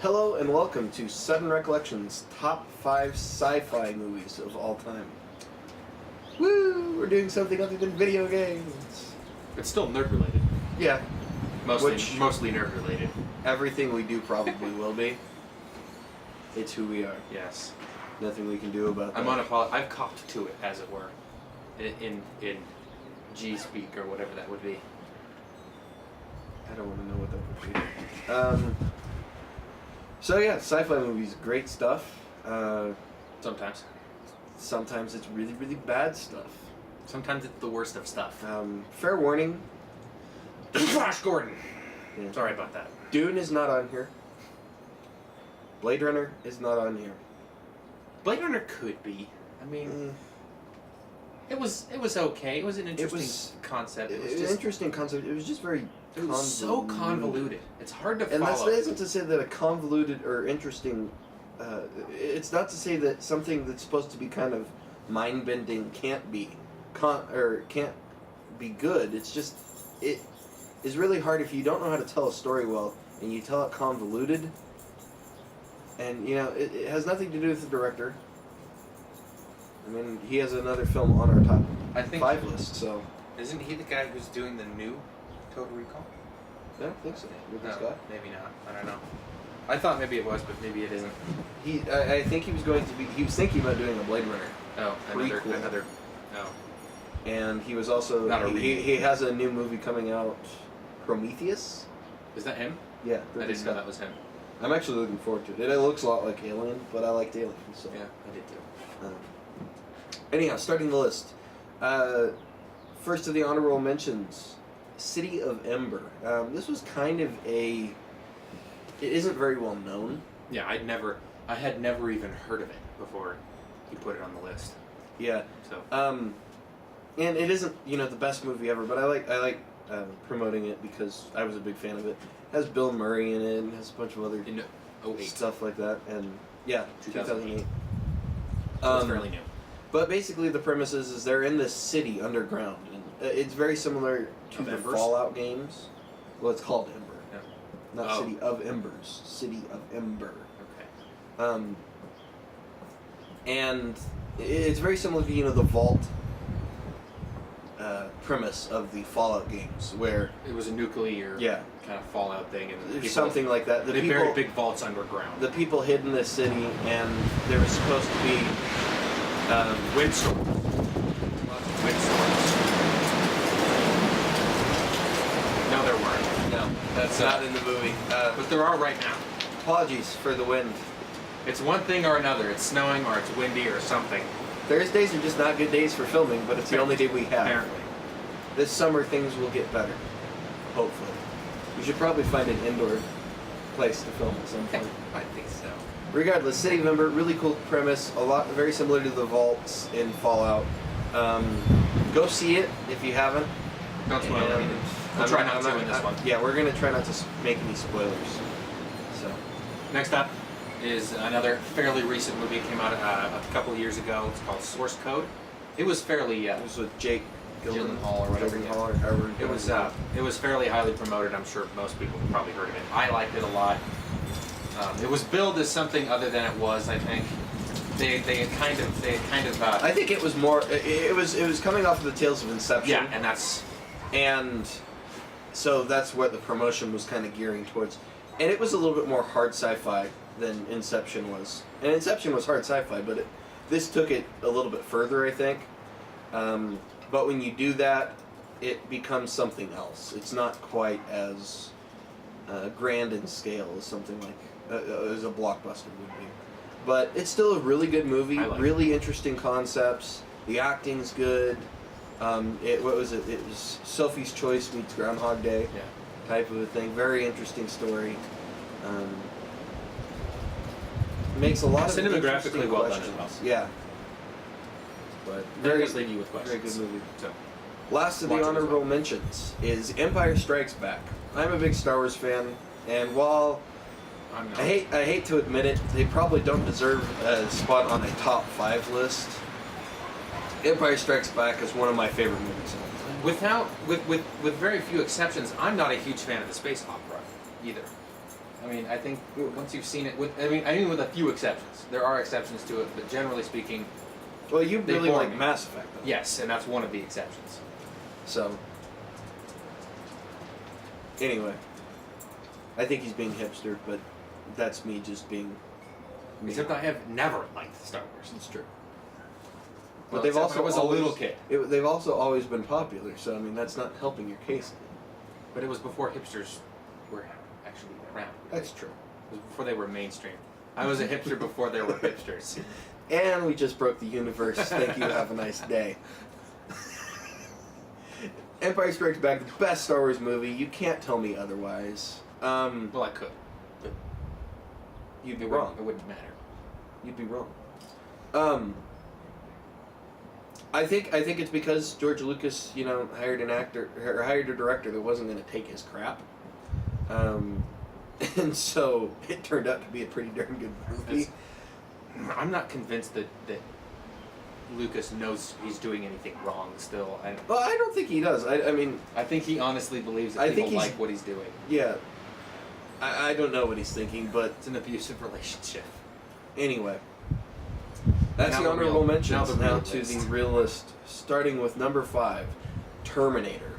Hello and welcome to 7 Recollections, top 5 sci-fi movies of all time. Woo! We're doing something other than video games. It's still nerd related. Yeah. Mostly nerd related. Everything we do probably will be. It's who we are. Yes. Nothing we can do about that. I've copped to it, as it were, in G speak or whatever that would be. I don't want to know what that would be. So yeah, sci-fi movies, great stuff. Sometimes. Sometimes it's really, really bad stuff. Sometimes it's the worst of stuff. Fair warning. Flash Gordon! Yeah. Sorry about that. Dune is not on here. Blade Runner is not on here. Blade Runner could be. I mean, it was okay. It was an interesting concept. It was just an interesting concept. It was just very It was so convoluted. It's hard to follow. And that isn't to say that a convoluted or interesting... it's not to say that something that's supposed to be kind of mind-bending can't be good. It's just... It is really hard if you don't know how to tell a story well and you tell it convoluted. And, you know, it has nothing to do with the director. I mean, he has another film on our top 5 list, so... Isn't he the guy who's doing the new Total Recall? I don't think so. No, maybe not. I don't know. I thought maybe it was, but maybe it isn't. I think he was going to be... He was thinking about doing a Blade Runner. Oh, another... Oh. And he was also... Not a he has a new movie coming out, Prometheus? Is that him? Yeah. I didn't know that was him. I'm actually looking forward to it. It looks a lot like Alien, but I liked Alien, so... Yeah, I did too. Anyhow, starting the list. First of the honorable mentions, City of Ember. This was kind of a... It isn't very well known. Yeah, I had never even heard of it before he put it on the list. Yeah. So. And it isn't, you know, the best movie ever, but I like promoting it because I was a big fan of it. It has Bill Murray in it and has a bunch of other stuff like that. And yeah, 2008. It's fairly new. But basically the premise is they're in this city underground. And it's very similar to the Fallout games. Well, it's called Ember. Yeah. Not City of Embers. City of Ember. Okay. And it's very similar to, you know, the Vault premise of the Fallout games, where... It was a nuclear kind of Fallout thing. And something like that. They buried big vaults underground. The people hid in this city, and there was supposed to be... windstorms. Lots of windstorms. No, there weren't. No, that's not in the movie. But there are right now. Apologies for the wind. It's one thing or another. It's snowing or it's windy or something. Thursdays are just not good days for filming, but it's the only day we have. Apparently. This summer things will get better. Hopefully. We should probably find an indoor place to film at some point. I think so. Regardless, City of Ember, really cool premise, very similar to the vaults in Fallout. Go see it if you haven't. Don't spoil anything. We'll try not to in this one. Yeah, we're going to try not to make any spoilers. So, next up is another fairly recent movie. It came out a couple of years ago. It's called Source Code. It was fairly... it was with Jake Gyllenhaal or whatever. It was fairly highly promoted. I'm sure most people have probably heard of it. I liked it a lot. It was billed as something other than it was. I think they had kind of. I think it was more. It was coming off of the Tales of Inception. Yeah, and so that's what the promotion was kind of gearing towards. And it was a little bit more hard sci-fi than Inception was. And Inception was hard sci-fi, but this took it a little bit further, I think. But when you do that, it becomes something else. It's not quite as grand in scale as something like as a blockbuster would be. But it's still a really good movie. Really interesting concepts. The acting's good. What was it? It was Sophie's Choice meets Groundhog Day type of a thing. Very interesting story. Makes a lot of cinematographically well done as well. Yeah. But very leave you with questions. Very good movie. So, last of the honorable mentions is Empire Strikes Back. I'm a big Star Wars fan, and while I hate to admit it, they probably don't deserve a spot on a top 5 list. Empire Strikes Back is one of my favorite movies. With very few exceptions, I'm not a huge fan of the space opera either. I mean, I think once you've seen it, I mean with a few exceptions. There are exceptions to it, but generally speaking, Well, you they really bore like me. Mass Effect, though. Yes, and that's one of the exceptions. So, anyway, I think he's being hipster, but that's me just being me. Except I have never liked Star Wars. It's true. Well, But they've except also when I was a little kid. They've also always been popular, so I mean that's not helping your case. But it was before hipsters were actually around. That's true. It was before they were mainstream. I was a hipster before there were hipsters. And we just broke the universe. Thank you. Have a nice day. Empire Strikes Back, the best Star Wars movie. You can't tell me otherwise. Well, I could. But You'd be it wrong. It wouldn't matter. You'd be wrong. I think it's because George Lucas, hired an actor or hired a director that wasn't going to take his crap, and so it turned out to be a pretty darn good movie. I'm not convinced that Lucas knows he's doing anything wrong still. Well, I don't think he does. I mean, I think he honestly believes that I people think he's- like what he's doing. yeah. I don't know what he's thinking, but It's an abusive relationship. anyway. That's Now the the honorable real- mentions. now the Now real to list. the real list, starting with number 5, Terminator.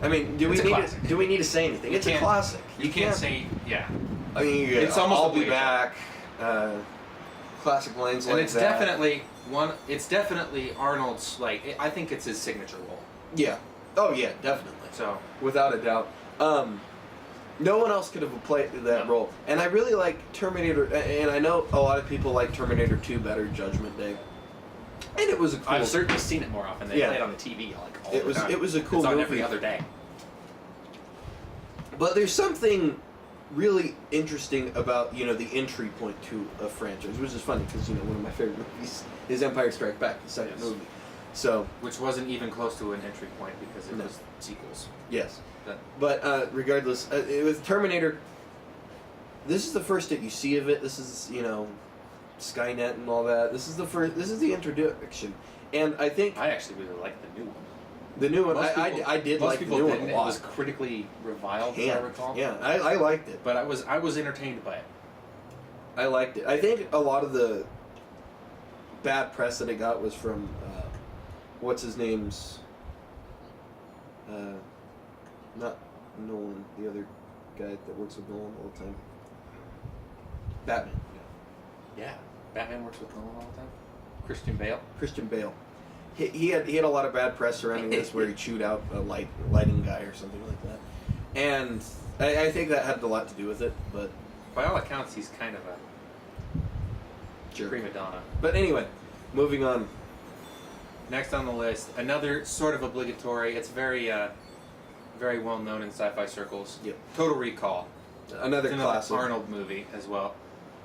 I mean, do It's a we classic. need to say anything? You It's a can't- classic. You can't say, yeah. I mean, It's almost I'll be obligatory. back. Classic lines And like it's that. definitely it's definitely Arnold's, I think it's his signature role. Yeah. Oh yeah, definitely. So, Without a doubt. No one else could have played that No. role. And I really like Terminator, and I know a lot of people like Terminator 2 better, Judgment Day. And it was a cool... I've certainly seen it more often. They Yeah. play it on the TV all It the was- time. it was a cool it's on movie. every other day. But there's something really interesting about, the entry point to a franchise, which is funny because, one of my favorite movies is Empire Strikes Back, the second Yes. movie. So, Which wasn't even close to an entry point because it No. was sequels. yes. That- But regardless, with Terminator, this is the first that you see of it. This is, Skynet and all that. This is the introduction. And I think I actually really liked the new one. the new one, Most I people- did most like the people new didn't. one a lot. It was critically reviled, as I recall. Yeah, I liked it. But I was entertained by it. I liked it. I think a lot of the bad press that it got was from, what's his name's, not Nolan, the other guy that works with Nolan all the time. Batman. Yeah. Batman works with Nolan all the time. Christian Bale. Christian Bale. He had a lot of bad press surrounding this where he chewed out a lighting guy or something like that. And I think that had a lot to do with it, but By all accounts, he's kind of a sure. prima donna. But anyway, moving on. Next on the list, another sort of obligatory. It's very, very well known in sci-fi circles. Yep. Total Recall. Another It's classic. Arnold movie as well.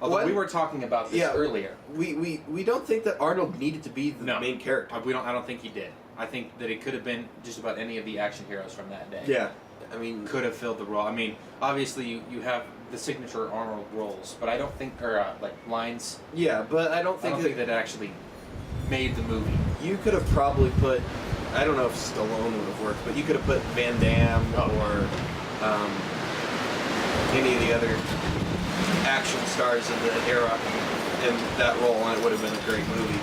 Although What? we were talking about this earlier. We don't think that Arnold needed to be the No. main character. I don't think he did. I think that it could have been just about any of the action heroes from that day. Yeah. I mean, Could have filled the role. I mean, obviously you have the signature Arnold roles, but I don't think, or lines. yeah, but I don't I think, don't think that actually made the movie. you could have probably put, I don't know if Stallone would have worked, but you could have put Van Damme or any of the other action stars of the era in that role, and it would have been a great movie.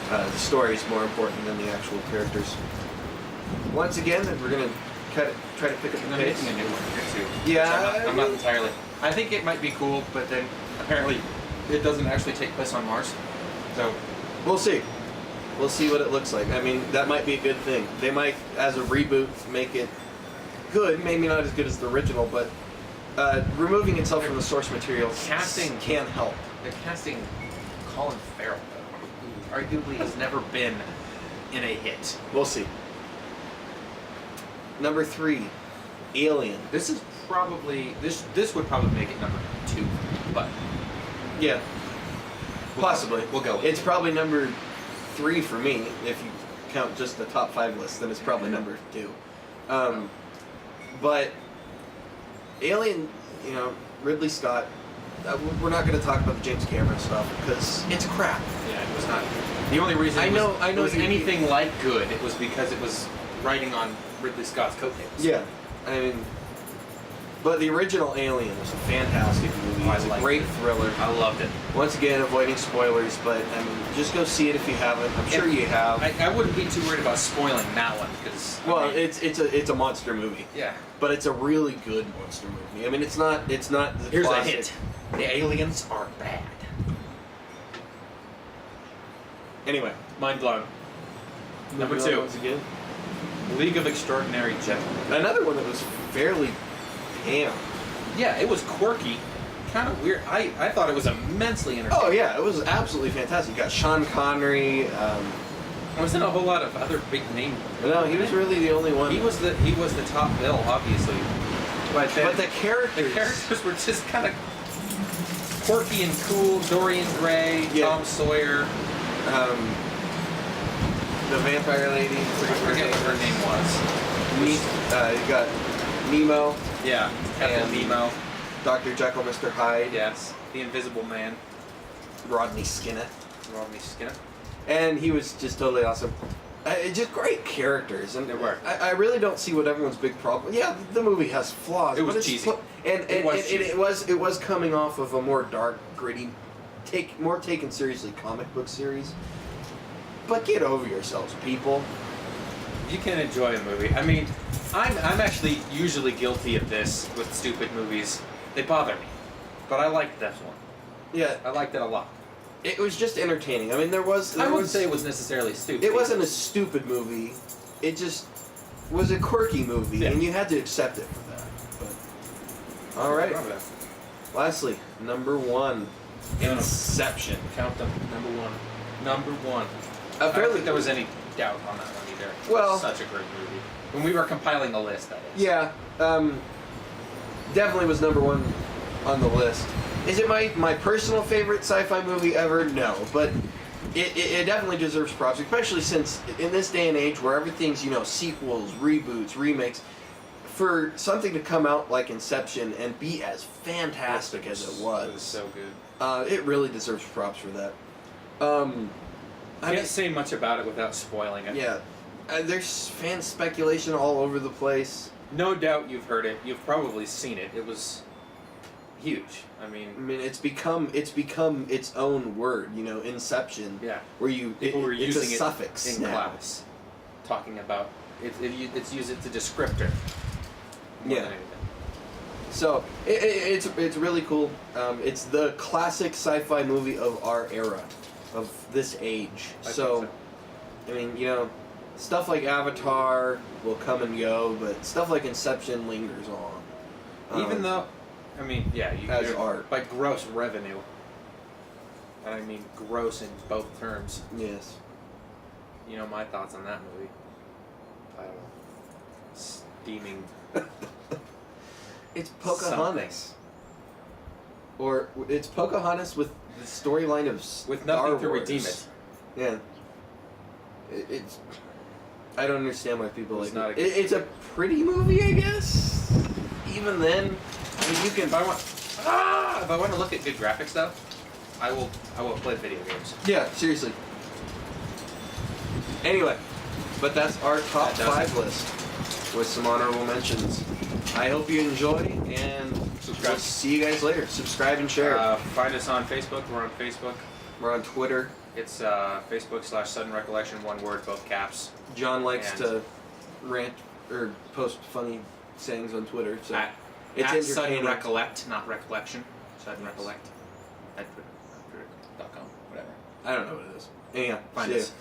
The story is more important than the actual characters. Once again, we're going to try to pick up the They're pace. making a new one here too. Yeah, which I'm not entirely. I think it might be cool, but then apparently it doesn't actually take place on Mars. So We'll see. We'll see what it looks like. I mean, that might be a good thing. They might, as a reboot, make it good. Maybe not as good as the original, but removing itself from the source material Casting- can help. they're casting Colin Farrell, though, who arguably has never been in a hit. We'll see. Number 3, Alien. This is probably this would probably make it number 2, but Yeah, possibly. we'll go with It's probably number 3 for me. If you count just the top 5 list, then it's probably number 2. But Alien, Ridley Scott. We're not going to talk about the James Cameron stuff because it's crap. Yeah, it was not. The only reason I know it was you- anything like good, it was because it was riding on Ridley Scott's coattails. Yeah, I mean, But the original Alien was a fantastic movie. I It's a liked great it. thriller. I loved it. Once again, avoiding spoilers, but I mean, just go see it if you haven't. I'm sure you have. I wouldn't be too worried about spoiling that one because. Well, it's a monster movie, yeah. but it's a really good monster movie. I mean, it's not the Here's classic. a hint: the aliens are bad. Anyway, Mind blown. Number moving on 2, once again. League of Extraordinary Gentlemen. Another one that was fairly ham. Yeah, it was quirky, kind of weird. I thought it was immensely entertaining. Oh yeah, it was absolutely fantastic. You got Sean Connery. There wasn't a whole lot of other big name. No, he was really the only one. He was the top bill, obviously. But the characters were just kind of quirky and cool. Dorian Gray, Yeah. Tom Sawyer. The vampire lady. I forget what her name was. You got Nemo, Yeah, Captain And- Nemo. Dr. Jekyll, Mr. Hyde, Yes, the Invisible Man, Rodney Skinner, Rodney Skinner. and he was just totally awesome. Just great characters, and They were. I really don't see what everyone's big problem. Yeah, the movie has flaws. It was but it's cheesy. It was coming off of a more dark, gritty, more taken seriously comic book series. But get over yourselves, people. You can enjoy a movie. I mean, I'm actually usually guilty of this with stupid movies. They bother me, but I liked this one. Yeah, I liked it a lot. it was just entertaining. I mean, there I wouldn't was say it was necessarily stupid. it wasn't a stupid movie. It just was a quirky movie, Yeah. and you had to accept it for that. But all right. Lastly, number 1, Inception. Count them. Number 1. Number 1. A I don't fairly think there was any doubt on that one either. Well- Such a great movie. When we were compiling the list, that is. Yeah, definitely was number 1 on the list. Is it my personal favorite sci-fi movie ever? No, but it definitely deserves props, especially since in this day and age where everything's sequels, reboots, remakes. For something to come out like Inception and be as fantastic as it was, It was so good. it really deserves props for that. I can't say much about it without spoiling it. Yeah, there's fan speculation all over the place. No doubt you've heard it. You've probably seen it. It was huge. I I mean, mean, it's become its own word, Inception. yeah. Where you People were it's using a it suffix in now. class, talking about it's used as a descriptor. More Yeah. than anything. So it's really cool. It's the classic sci-fi movie of our era, of this age. I think So, I mean, stuff like Avatar will come and go, but stuff like Inception lingers on. Even though, I mean, yeah, As you're- art. by gross revenue, and I mean gross in both terms. Yes. You know my thoughts on that movie. I don't know. Steaming. It's Pocahontas. Or it's Pocahontas with the storyline of With Star nothing to Wars. redeem it. Yeah. It's. I don't understand why people It's like not it. a good It's a pretty movie, I guess. Even then, I mean, you can. If I want to look at good graphics though, I will play video games. Yeah, seriously. Anyway, but that's our top That does 5 list with some honorable mentions. I hope you enjoy, and Subscribe. we'll see you guys later. Subscribe and share. Find us on Facebook. We're on Facebook. We're on Twitter. It's Facebook/Sudden Recollection, one word, both caps. John likes And- to rant or post funny sayings on Twitter, so At it's Sudden entertaining. Recollect, not Recollection. Sudden Yes. Recollect. @twitter.com, whatever. I don't know what it is. Anyhow, Find see ya. us.